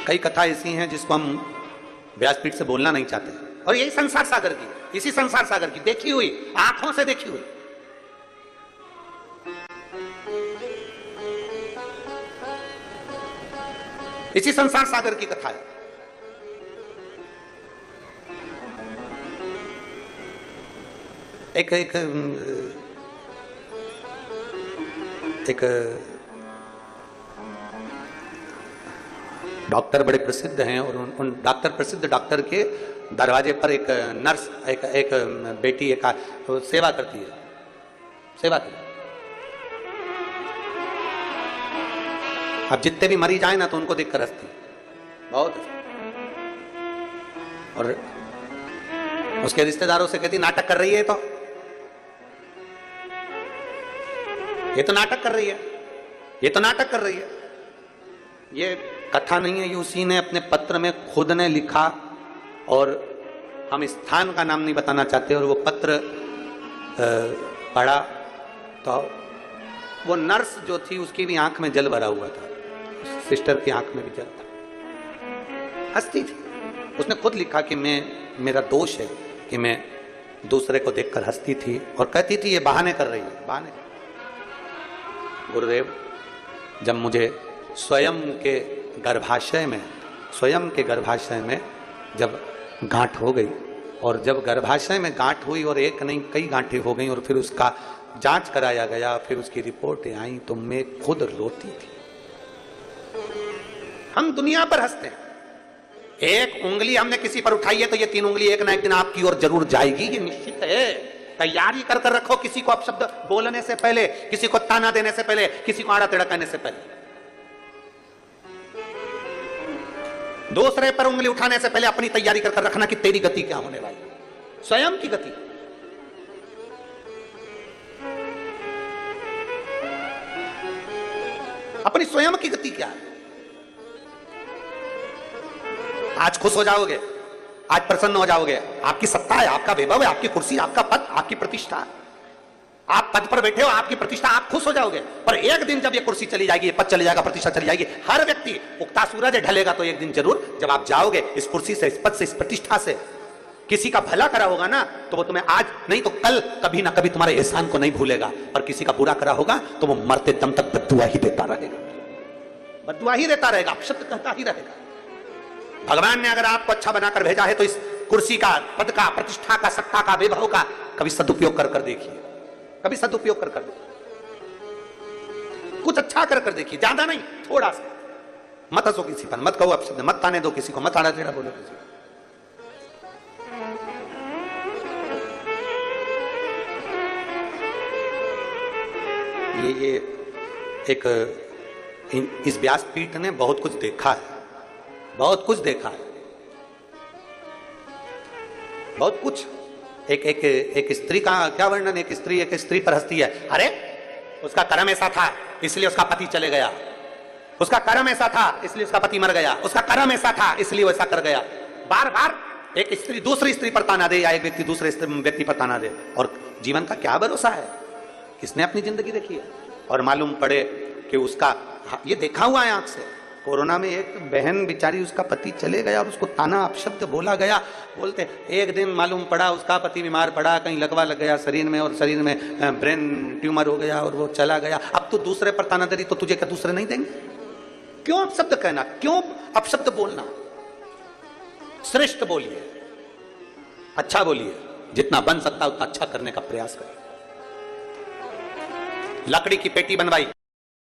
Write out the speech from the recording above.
कई कथा ऐसी हैं जिसको हम व्यासपीठ से बोलना नहीं चाहते, और यही संसार सागर की, इसी संसार सागर की देखी हुई, आंखों से देखी हुई। इसी संसार सागर की कथा है। एक एक एक डॉक्टर बड़े प्रसिद्ध हैं, और उन प्रसिद्ध डॉक्टर के दरवाजे पर एक नर्स, एक बेटी एक सेवा करती है, सेवा करती है। अब जितने भी मरीज आए ना तो उनको देखकर हंसती, बहुत। और उसके रिश्तेदारों से कहती नाटक कर रही है, तो ये तो नाटक कर रही है, ये तो नाटक कर रही है। ये कथा नहीं है, ये उसी ने अपने पत्र में खुद ने लिखा, और हम स्थान का नाम नहीं बताना चाहते। और वो पत्र पढ़ा तो वो नर्स जो थी उसकी भी आंख में जल भरा हुआ था, सिस्टर की आंख में भी जल था, हंसती थी। उसने खुद लिखा कि मेरा दोष है कि मैं दूसरे को देखकर हंसती थी और कहती थी ये बहाने कर रही है, बहाने। गुरुदेव, जब मुझे स्वयं के गर्भाशय में जब गांठ हो गई, और जब गर्भाशय में गांठ हुई और एक नहीं कई गांठें हो गई, और फिर उसका जांच कराया गया, फिर उसकी रिपोर्टें आई, तो मैं खुद रोती थी। हम दुनिया पर हंसते हैं, एक उंगली हमने किसी पर उठाई है तो ये 3 उंगली एक ना एक दिन आपकी ओर जरूर जाएगी, ये निश्चित है। तैयारी कर कर रखो, किसी को अपशब्द बोलने से पहले, किसी को ताना देने से पहले, किसी को आड़ा टेढ़ा कहने से पहले, दूसरे पर उंगली उठाने से पहले अपनी तैयारी कर कर रखना कि तेरी गति क्या होने वाली, स्वयं की गति। अपनी स्वयं की गति क्या है। आज खुश हो जाओगे, आज प्रसन्न हो जाओगे, आपकी सत्ता है, आपका वैभव है, आपकी कुर्सी, आपका पद, आपकी प्रतिष्ठा, आप पद पर बैठे हो, आपकी प्रतिष्ठा, आप खुश हो जाओगे। पर एक दिन जब ये कुर्सी चली जाएगी, ये पद चली जाएगा, प्रतिष्ठा चली जाएगी, हर व्यक्ति, उगता सूरज ढलेगा तो एक दिन जरूर, जब आप जाओगे इस कुर्सी से, इस पद से, इस प्रतिष्ठा से, किसी का भला करा होगा ना तो वो तुम्हें आज नहीं तो कल कभी ना कभी तुम्हारे एहसान को नहीं भूलेगा, और किसी का बुरा करा होगा तो वो मरते दम तक बद्दुआ ही देता रहेगा, बद्दुआ ही देता रहेगा, अपशब्द कहता ही रहेगा। भगवान ने अगर आपको अच्छा बनाकर भेजा है तो इस कुर्सी का, पद का, प्रतिष्ठा का, सत्ता का, वैभव का कभी सदुपयोग कर देखिए, कभी सदुपयोग कर देखिए, कुछ अच्छा कर देखिए, ज्यादा नहीं, थोड़ा सा। मत हंसो किसी पर, मत कहो अपशब्द, मत ताने दो किसी को, मत आड़ा टेढ़ा बोलो किसी को। ये एक इस व्यासपीठ ने बहुत कुछ देखा है, बहुत कुछ देखा है, बहुत कुछ। एक स्त्री का क्या वर्णन, एक स्त्री पर हंसती है, अरे उसका कर्म ऐसा था इसलिए उसका पति चले गया, उसका कर्म ऐसा था इसलिए उसका पति मर गया, उसका कर्म ऐसा था इसलिए वैसा कर गया। बार बार एक स्त्री दूसरी स्त्री पर ताना दे, या एक व्यक्ति दूसरे व्यक्ति पर ताना दे, और जीवन का क्या भरोसा है। किसने अपनी जिंदगी देखी है। और मालूम पड़े कि उसका, ये देखा हुआ है आंख से, कोरोना में एक बहन बेचारी, उसका पति चले गया और उसको ताना अपशब्द बोला गया, बोलते एक दिन मालूम पड़ा उसका पति बीमार पड़ा, कहीं लगवा लग गया शरीर में, और शरीर में ब्रेन ट्यूमर हो गया और वो चला गया। अब तो दूसरे पर ताना दे रही, तो तुझे क्या दूसरे नहीं देंगे? क्यों अपशब्द कहना, क्यों अपशब्द बोलना? श्रेष्ठ बोलिए, अच्छा बोलिए, जितना बन सकता उतना अच्छा करने का प्रयास करिए। लकड़ी की पेटी बनवाई,